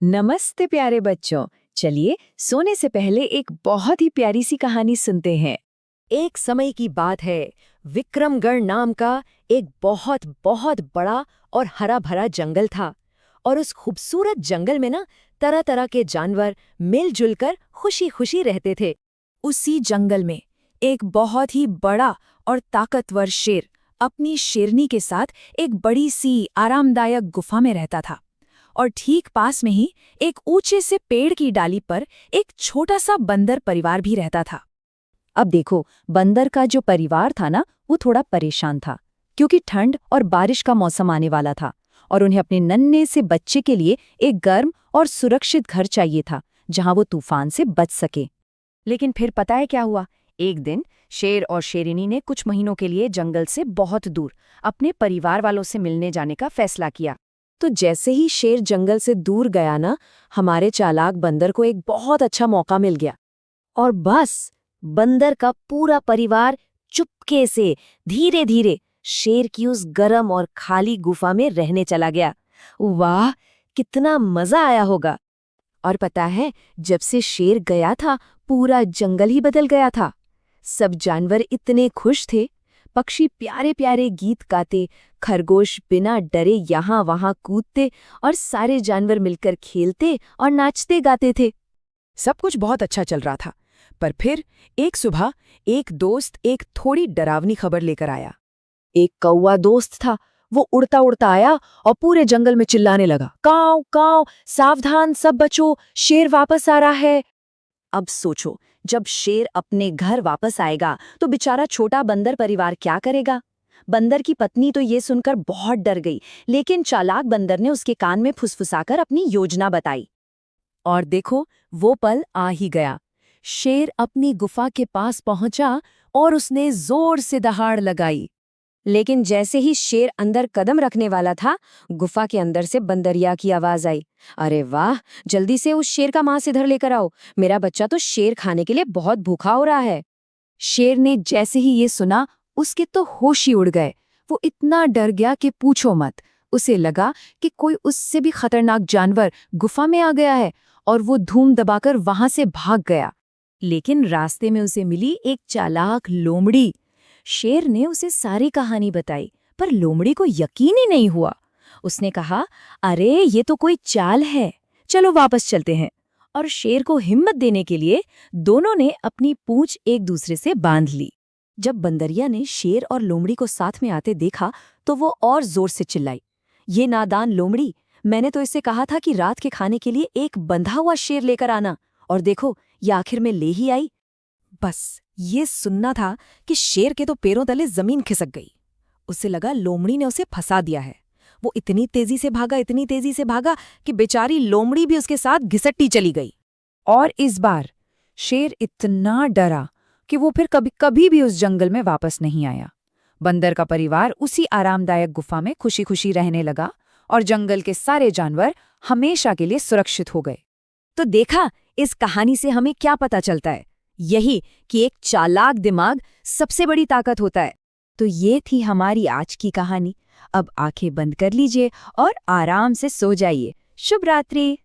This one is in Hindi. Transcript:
नमस्ते प्यारे बच्चों। चलिए सोने से पहले एक बहुत ही प्यारी सी कहानी सुनते हैं। एक समय की बात है। विक्रमगढ़ नाम का एक बहुत बहुत बड़ा और हरा भरा जंगल था। और उस खूबसूरत जंगल में ना तरह तरह के जानवर मिलजुल कर खुशी खुशी रहते थे। उसी जंगल में एक बहुत ही बड़ा और ताकतवर शेर अपनी शेरनी के साथ एक बड़ी सी आरामदायक गुफा में रहता था। और ठीक पास में ही एक ऊंचे से पेड़ की डाली पर एक छोटा सा बंदर परिवार भी रहता था। अब देखो, बंदर का जो परिवार था ना, वो थोड़ा परेशान था क्योंकि ठंड और बारिश का मौसम आने वाला था और उन्हें अपने नन्हे से बच्चे के लिए एक गर्म और सुरक्षित घर चाहिए था जहां वो तूफान से बच सके। लेकिन फिर पता है क्या हुआ? एक दिन शेर और शेरनी ने कुछ महीनों के लिए जंगल से बहुत दूर अपने परिवार वालों से मिलने जाने का फैसला किया। तो जैसे ही शेर जंगल से दूर गया ना, हमारे चालाक बंदर को एक बहुत अच्छा मौका मिल गया। और बस बंदर का पूरा परिवार चुपके से धीरे धीरे शेर की उस गर्म और खाली गुफा में रहने चला गया। वाह, कितना मजा आया होगा। और पता है, जब से शेर गया था पूरा जंगल ही बदल गया था। सब जानवर इतने खुश थे। पक्षी प्यारे प्यारे गीत गाते, खरगोश बिना डरे यहाँ वहाँ कूदते और सारे जानवर मिलकर खेलते और नाचते गाते थे। सब कुछ बहुत अच्छा चल रहा था, पर फिर एक सुबह एक दोस्त एक थोड़ी डरावनी खबर लेकर आया। एक कौवा दोस्त था। वो उड़ता उड़ता आया और पूरे जंगल में चिल्लाने लगा, काऊ काऊ, सावधान सब बचो, शेर वापस आ रहा है। अब सोचो, जब शेर अपने घर वापस आएगा तो बेचारा छोटा बंदर परिवार क्या करेगा? बंदर की पत्नी तो ये सुनकर बहुत डर गई, लेकिन चालाक बंदर ने उसके कान में फुसफुसाकर अपनी योजना बताई। और देखो, वो पल आ ही गया। शेर अपनी गुफा के पास पहुंचा और उसने जोर से दहाड़ लगाई। लेकिन जैसे ही शेर अंदर कदम रखने वाला था, गुफा के अंदर से बंदरिया की आवाज आई। अरे वाह, जल्दी से उस शेर का मांस इधर लेकर आओ, मेरा बच्चा तो शेर खाने के लिए बहुत भूखा हो रहा है। शेर ने जैसे ही ये सुना, उसके तो होश ही उड़ गए। वो इतना डर गया कि पूछो मत। उसे लगा कि कोई उससे भी खतरनाक जानवर गुफा में आ गया है और वो धूम दबाकर वहां से भाग गया। लेकिन रास्ते में उसे मिली एक चालाक लोमड़ी। शेर ने उसे सारी कहानी बताई, पर लोमड़ी को यकीन ही नहीं हुआ। उसने कहा, अरे ये तो कोई चाल है, चलो वापस चलते हैं। और शेर को हिम्मत देने के लिए दोनों ने अपनी पूंछ एक दूसरे से बांध ली। जब बंदरिया ने शेर और लोमड़ी को साथ में आते देखा तो वो और जोर से चिल्लाई, ये नादान लोमड़ी, मैंने तो इससे कहा था कि रात के खाने के लिए एक बंधा हुआ शेर लेकर आना, और देखो ये आखिर में ले ही आई। बस ये सुनना था कि शेर के तो पैरों तले जमीन खिसक गई। उसे लगा लोमड़ी ने उसे फंसा दिया है। वो इतनी तेजी से भागा कि बेचारी लोमड़ी भी उसके साथ घिसटती चली गई। और इस बार शेर इतना डरा कि वो फिर कभी भी उस जंगल में वापस नहीं आया। बंदर का परिवार उसी आरामदायक गुफा में खुशी खुशी रहने लगा और जंगल के सारे जानवर हमेशा के लिए सुरक्षित हो गए। तो देखा, इस कहानी से हमें क्या पता चलता है? यही कि एक चालाक दिमाग सबसे बड़ी ताकत होता है। तो ये थी हमारी आज की कहानी। अब आंखें बंद कर लीजिए और आराम से सो जाइए। शुभ रात्रि।